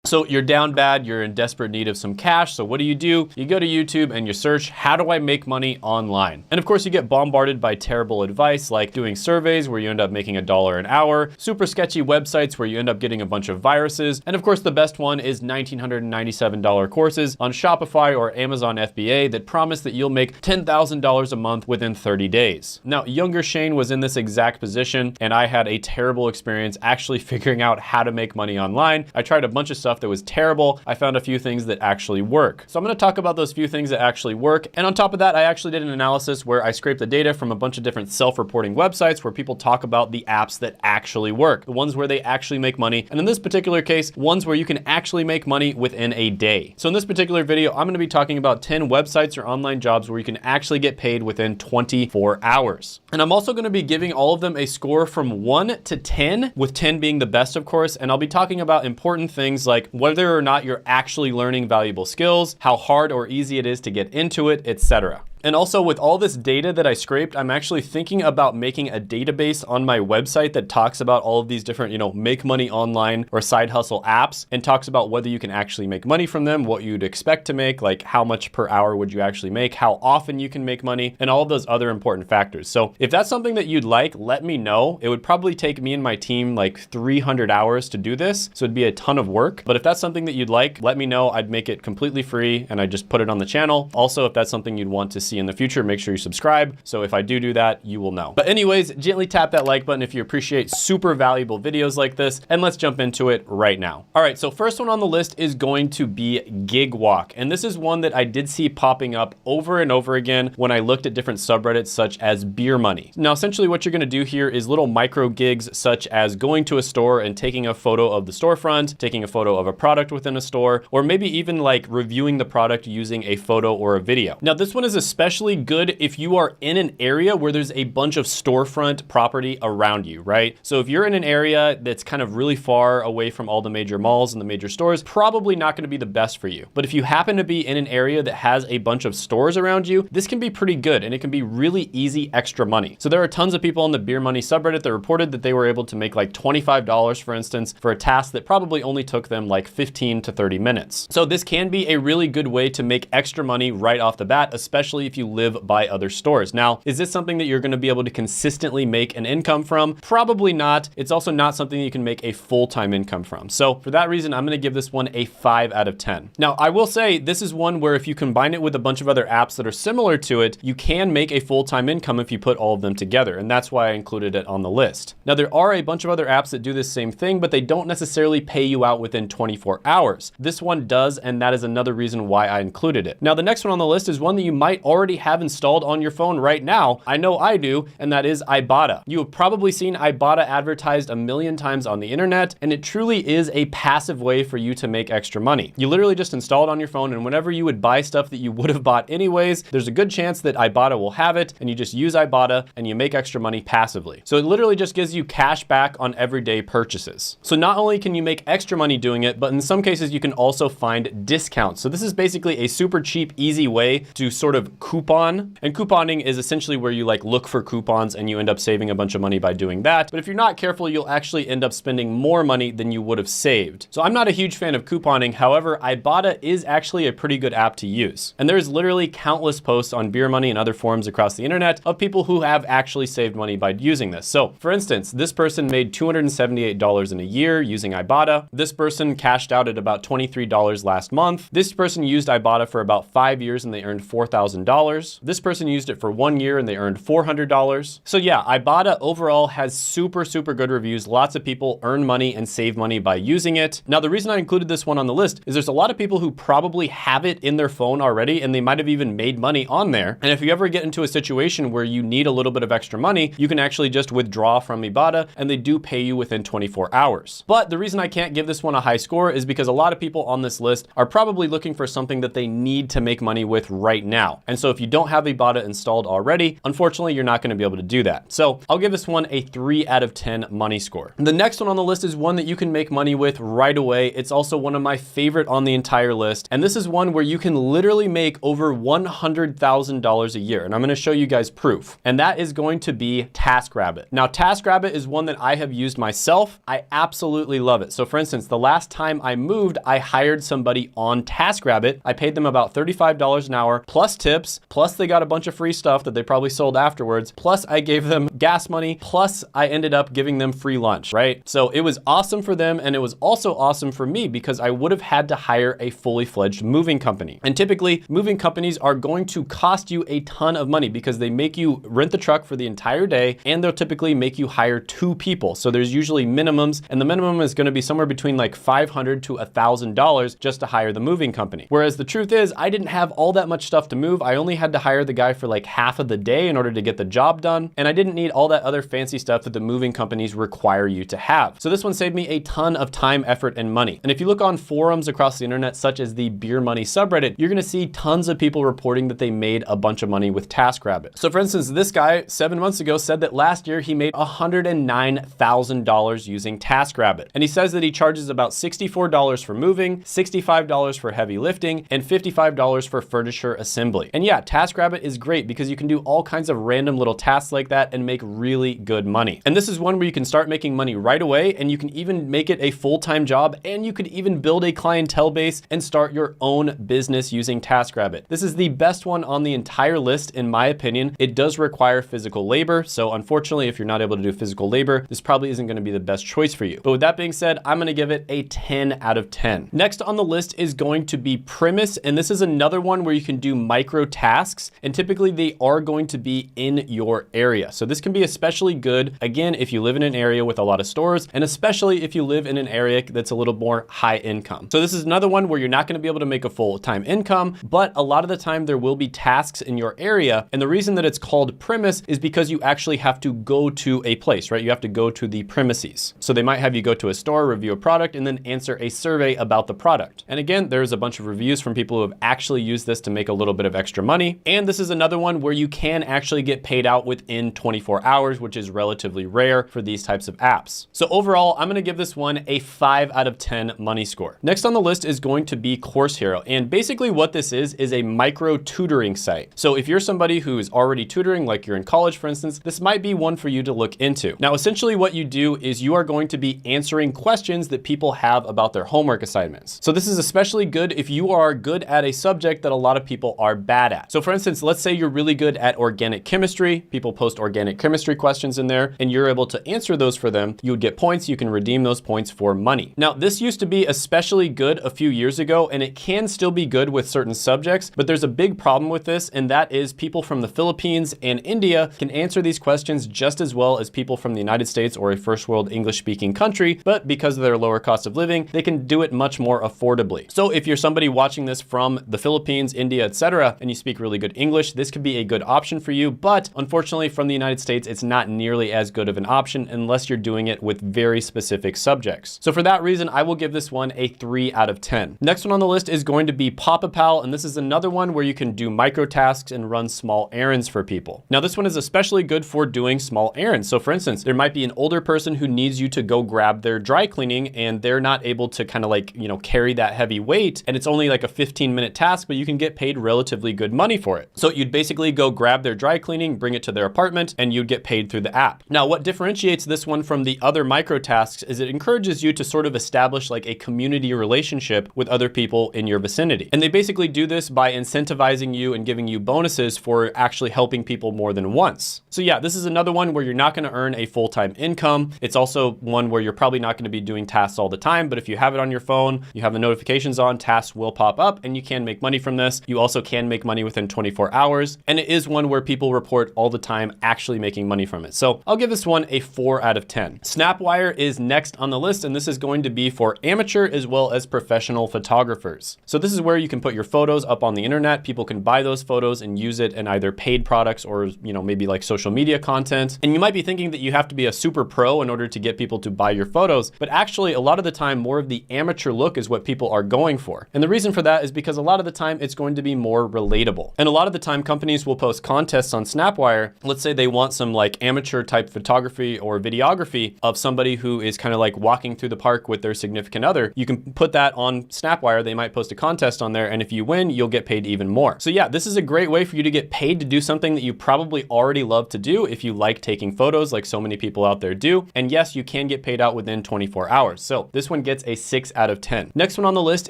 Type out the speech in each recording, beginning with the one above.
So you're down bad, you're in desperate need of some cash. So what do? You go to YouTube and you search, how do I make money online? And of course you get bombarded by terrible advice, like doing surveys where you end up making $1 an hour, super sketchy websites where you end up getting a bunch of viruses. And of course the best one is $1,997 courses on Shopify or Amazon FBA that promise that you'll make $10,000 a month within 30 days. Now, younger Shane was in this exact position and I had a terrible experience actually figuring out how to make money online. I tried a bunch of stuff that was terrible. I found a few things that actually work. So I'm gonna talk about those few things that actually work. And on top of that, I actually did an analysis where I scraped the data from a bunch of different self-reporting websites where people talk about the apps that actually work, the ones where they actually make money. And in this particular case, ones where you can actually make money within a day. So in this particular video, I'm gonna be talking about 10 websites or online jobs where you can actually get paid within 24 hours. And I'm also gonna be giving all of them a score from 1 to 10, with 10 being the best, of course. And I'll be talking about important things like whether or not you're actually learning valuable skills, how hard or easy it is to get into it, etc. And also with all this data that I scraped, I'm actually thinking about making a database on my website that talks about all of these different, make money online or side hustle apps, and talks about whether you can actually make money from them, what you'd expect to make, like how much per hour would you actually make, how often you can make money, and all of those other important factors. So if that's something that you'd like, let me know. It would probably take me and my team like 300 hours to do this. So it'd be a ton of work. But if that's something that you'd like, let me know. I'd make it completely free and I'd just put it on the channel. Also, if that's something you'd want to see in the future, make sure you subscribe. So if I do that, you will know. But anyways, gently tap that like button if you appreciate super valuable videos like this, and let's jump into it right now. All right, so first one on the list is going to be Gigwalk. And this is one that I did see popping up over and over again when I looked at different subreddits such as Beer Money. Now, essentially what you're gonna do here is little micro gigs such as going to a store and taking a photo of the storefront, taking a photo of a product within a store, or maybe even like reviewing the product using a photo or a video. Now, this one is especially good if you are in an area where there's a bunch of storefront property around you, right? So if you're in an area that's kind of really far away from all the major malls and the major stores, probably not gonna be the best for you. But if you happen to be in an area that has a bunch of stores around you, this can be pretty good and it can be really easy extra money. So there are tons of people on the Beer Money subreddit that reported that they were able to make like $25, for instance, for a task that probably only took them like 15 to 30 minutes. So this can be a really good way to make extra money right off the bat, especially if you live by other stores. Now, is this something that you're gonna be able to consistently make an income from? Probably not. It's also not something you can make a full-time income from. So for that reason, I'm gonna give this one a 5 out of 10. Now, I will say this is one where if you combine it with a bunch of other apps that are similar to it, you can make a full-time income if you put all of them together. And that's why I included it on the list. Now, there are a bunch of other apps that do this same thing, but they don't necessarily pay you out within 24 hours. This one does, and that is another reason why I included it. Now, the next one on the list is one that you might already have installed on your phone right now. I know I do, and that is Ibotta. You have probably seen Ibotta advertised a million times on the internet, and it truly is a passive way for you to make extra money. You literally just install it on your phone, and whenever you would buy stuff that you would have bought anyways, there's a good chance that Ibotta will have it, and you just use Ibotta and you make extra money passively. So it literally just gives you cash back on everyday purchases. So not only can you make extra money doing it, but in some cases you can also find discounts. So this is basically a super cheap, easy way to sort of coupon. And couponing is essentially where you like look for coupons and you end up saving a bunch of money by doing that. But if you're not careful, you'll actually end up spending more money than you would have saved. So I'm not a huge fan of couponing. However, Ibotta is actually a pretty good app to use. And there's literally countless posts on Beer Money and other forums across the internet of people who have actually saved money by using this. So for instance, this person made $278 in a year using Ibotta. This person cashed out at about $23 last month. This person used Ibotta for about 5 years and they earned $4,000. This person used it for 1 year and they earned $400. So yeah, Ibotta overall has super good reviews. Lots of people earn money and save money by using it. Now, the reason I included this one on the list is there's a lot of people who probably have it in their phone already and they might have even made money on there. And if you ever get into a situation where you need a little bit of extra money, you can actually just withdraw from Ibotta and they do pay you within 24 hours. But the reason I can't give this one a high score is because a lot of people on this list are probably looking for something that they need to make money with right now. And so So if you don't have Ibotta installed already, unfortunately, you're not going to be able to do that. So I'll give this one a 3 out of 10 money score. The next one on the list is one that you can make money with right away. It's also one of my favorite on the entire list. And this is one where you can literally make over $100,000 a year. And I'm going to show you guys proof. And that is going to be TaskRabbit. Now, TaskRabbit is one that I have used myself. I absolutely love it. So for instance, the last time I moved, I hired somebody on TaskRabbit. I paid them about $35 an hour plus tips, plus they got a bunch of free stuff that they probably sold afterwards. Plus I gave them gas money. Plus I ended up giving them free lunch, right? So it was awesome for them. And it was also awesome for me because I would have had to hire a fully fledged moving company. And typically moving companies are going to cost you a ton of money because they make you rent the truck for the entire day and they'll typically make you hire 2 people. So there's usually minimums and the minimum is going to be somewhere between like $500 to $1,000 just to hire the moving company. Whereas the truth is I didn't have all that much stuff to move. I only had to hire the guy for like half of the day in order to get the job done. And I didn't need all that other fancy stuff that the moving companies require you to have. So this one saved me a ton of time, effort, and money. And if you look on forums across the internet, such as the Beer Money subreddit, you're gonna see tons of people reporting that they made a bunch of money with TaskRabbit. So for instance, this guy 7 months ago said that last year he made $109,000 using TaskRabbit. And he says that he charges about $64 for moving, $65 for heavy lifting, and $55 for furniture assembly. And yeah, TaskRabbit is great because you can do all kinds of random little tasks like that and make really good money. And this is one where you can start making money right away and you can even make it a full-time job and you could even build a clientele base and start your own business using TaskRabbit. This is the best one on the entire list in my opinion. It does require physical labor. So unfortunately, if you're not able to do physical labor, this probably isn't going to be the best choice for you. But with that being said, I'm going to give it a 10 out of 10. Next on the list is going to be Primus. And this is another one where you can do micro tasks. And typically they are going to be in your area. So this can be especially good, again, if you live in an area with a lot of stores, and especially if you live in an area that's a little more high income. So this is another one where you're not going to be able to make a full-time income, but a lot of the time there will be tasks in your area. And the reason that it's called Primus is because you actually have to go to a place, right? You have to go to the premises. So they might have you go to a store, review a product, and then answer a survey about the product. And again, there's a bunch of reviews from people who have actually used this to make a little bit of extra money. And this is another one where you can actually get paid out within 24 hours, which is relatively rare for these types of apps. So overall, I'm going to give this one a 5 out of 10 money score. Next on the list is going to be Course Hero. And basically what this is a micro tutoring site. So if you're somebody who is already tutoring, like you're in college, for instance, this might be one for you to look into. Now, essentially what you do is you are going to be answering questions that people have about their homework assignments. So this is especially good if you are good at a subject that a lot of people are bad at. So for instance, let's say you're really good at organic chemistry. People post organic chemistry questions in there and you're able to answer those for them. You would get points. You can redeem those points for money. Now, this used to be especially good a few years ago, and it can still be good with certain subjects, but there's a big problem with this, and that is people from the Philippines and India can answer these questions just as well as people from the United States or a first world English-speaking country, but because of their lower cost of living, they can do it much more affordably. So if you're somebody watching this from the Philippines, India, etc., and you speak really good English, this could be a good option for you, but unfortunately from the United States, it's not nearly as good of an option unless you're doing it with very specific subjects. So for that reason, I will give this one a 3 out of 10. Next one on the list is going to be PapaPal, and this is another one where you can do micro tasks and run small errands for people. Now this one is especially good for doing small errands. So for instance, there might be an older person who needs you to go grab their dry cleaning and they're not able to kind of like, carry that heavy weight, and it's only like a 15-minute task, but you can get paid relatively good money for it. So you'd basically go grab their dry cleaning, bring it to their apartment, and you'd get paid through the app. Now, what differentiates this one from the other micro tasks is it encourages you to sort of establish like a community relationship with other people in your vicinity. And they basically do this by incentivizing you and giving you bonuses for actually helping people more than once. So yeah, this is another one where you're not going to earn a full-time income. It's also one where you're probably not going to be doing tasks all the time, but if you have it on your phone, you have the notifications on, tasks will pop up and you can make money from this. You also can make money within 24 hours. And it is one where people report all the time actually making money from it. So I'll give this one a 4 out of 10. Snapwire is next on the list, and this is going to be for amateur as well as professional photographers. So this is where you can put your photos up on the internet. People can buy those photos and use it in either paid products or, maybe like social media content. And you might be thinking that you have to be a super pro in order to get people to buy your photos, but actually a lot of the time, more of the amateur look is what people are going for. And the reason for that is because a lot of the time it's going to be more relatable. incredible. And a lot of the time companies will post contests on Snapwire. Let's say they want some like amateur type photography or videography of somebody who is kind of like walking through the park with their significant other. You can put that on Snapwire. They might post a contest on there, and if you win, you'll get paid even more. So yeah, this is a great way for you to get paid to do something that you probably already love to do if you like taking photos like so many people out there do. And yes, you can get paid out within 24 hours. So this one gets a 6 out of 10. Next one on the list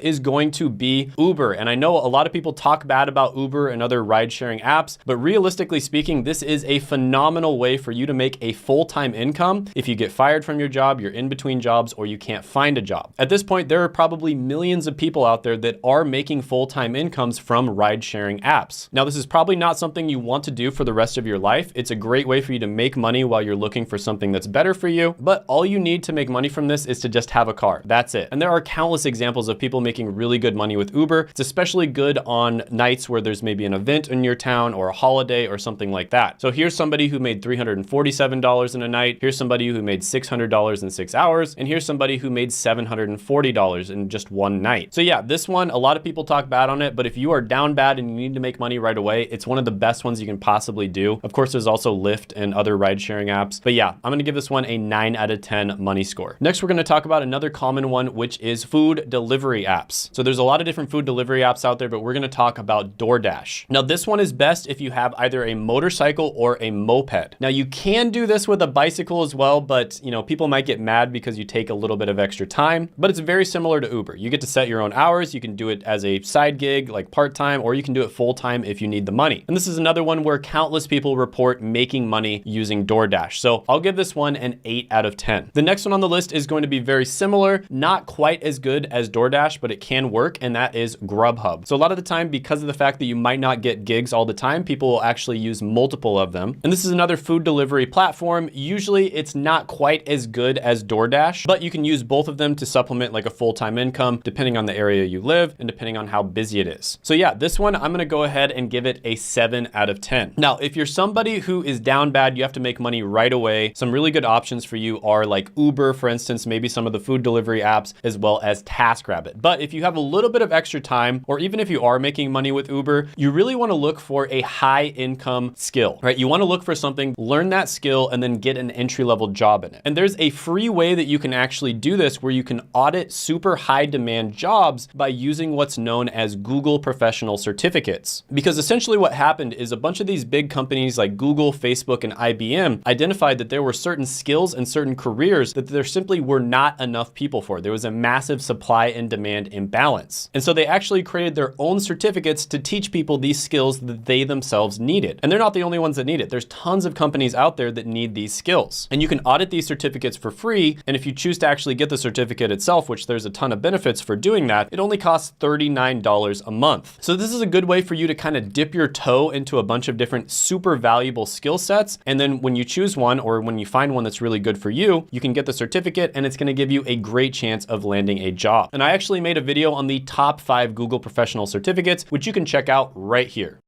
is going to be Uber. And I know a lot of people talk bad about Uber and other ride sharing apps, but realistically speaking, this is a phenomenal way for you to make a full-time income if you get fired from your job, you're in between jobs, or you can't find a job. At this point, there are probably millions of people out there that are making full-time incomes from ride sharing apps. Now, this is probably not something you want to do for the rest of your life. It's a great way for you to make money while you're looking for something that's better for you, but all you need to make money from this is to just have a car. That's it. And there are countless examples of people making really good money with Uber. It's especially good on nights where there's maybe an event in your town or a holiday or something like that. So here's somebody who made $347 in a night. Here's somebody who made $600 in 6 hours. And here's somebody who made $740 in just one night. So yeah, this one, a lot of people talk bad on it, but if you are down bad and you need to make money right away, it's one of the best ones you can possibly do. Of course, there's also Lyft and other ride sharing apps. But yeah, I'm gonna give this one a 9 out of 10 money score. Next, we're gonna talk about another common one, which is food delivery apps. So there's a lot of different food delivery apps out there, but we're gonna talk about DoorDash. Now, this one is best if you have either a motorcycle or a moped. Now, you can do this with a bicycle as well, but you know, people might get mad because you take a little bit of extra time, but it's very similar to Uber. You get to set your own hours. You can do it as a side gig, like part-time, or you can do it full-time if you need the money. And this is another one where countless people report making money using DoorDash. So I'll give this one an 8 out of 10. The next one on the list is going to be very similar, not quite as good as DoorDash, but it can work, and that is Grubhub. So a lot of the time, because of the fact that you might not get gigs all the time, people will actually use multiple of them. And this is another food delivery platform. Usually it's not quite as good as DoorDash, but you can use both of them to supplement like a full-time income, depending on the area you live and depending on how busy it is. So yeah, this one, I'm gonna go ahead and give it a 7 out of 10. Now, if you're somebody who is down bad, you have to make money right away. Some really good options for you are like Uber, for instance, maybe some of the food delivery apps, as well as TaskRabbit. But if you have a little bit of extra time, or even if you are making money with Uber, you really wanna look for a high income skill, right? You wanna look for something, learn that skill, and then get an entry-level job in it. And there's a free way that you can actually do this where you can audit super high demand jobs by using what's known as Google Professional Certificates. Because essentially what happened is a bunch of these big companies like Google, Facebook, and IBM identified that there were certain skills and certain careers that there simply were not enough people for. There was a massive supply and demand imbalance. And so they actually created their own certificates to teach people these skills that they themselves needed. And they're not the only ones that need it. There's tons of companies out there that need these skills. And you can audit these certificates for free. And if you choose to actually get the certificate itself, which there's a ton of benefits for doing that, it only costs $39 a month. So this is a good way for you to kind of dip your toe into a bunch of different super valuable skill sets. And then when you choose one, or when you find one that's really good for you, you can get the certificate and it's gonna give you a great chance of landing a job. And I actually made a video on the top 5 Google Professional Certificates, which you can check out right here.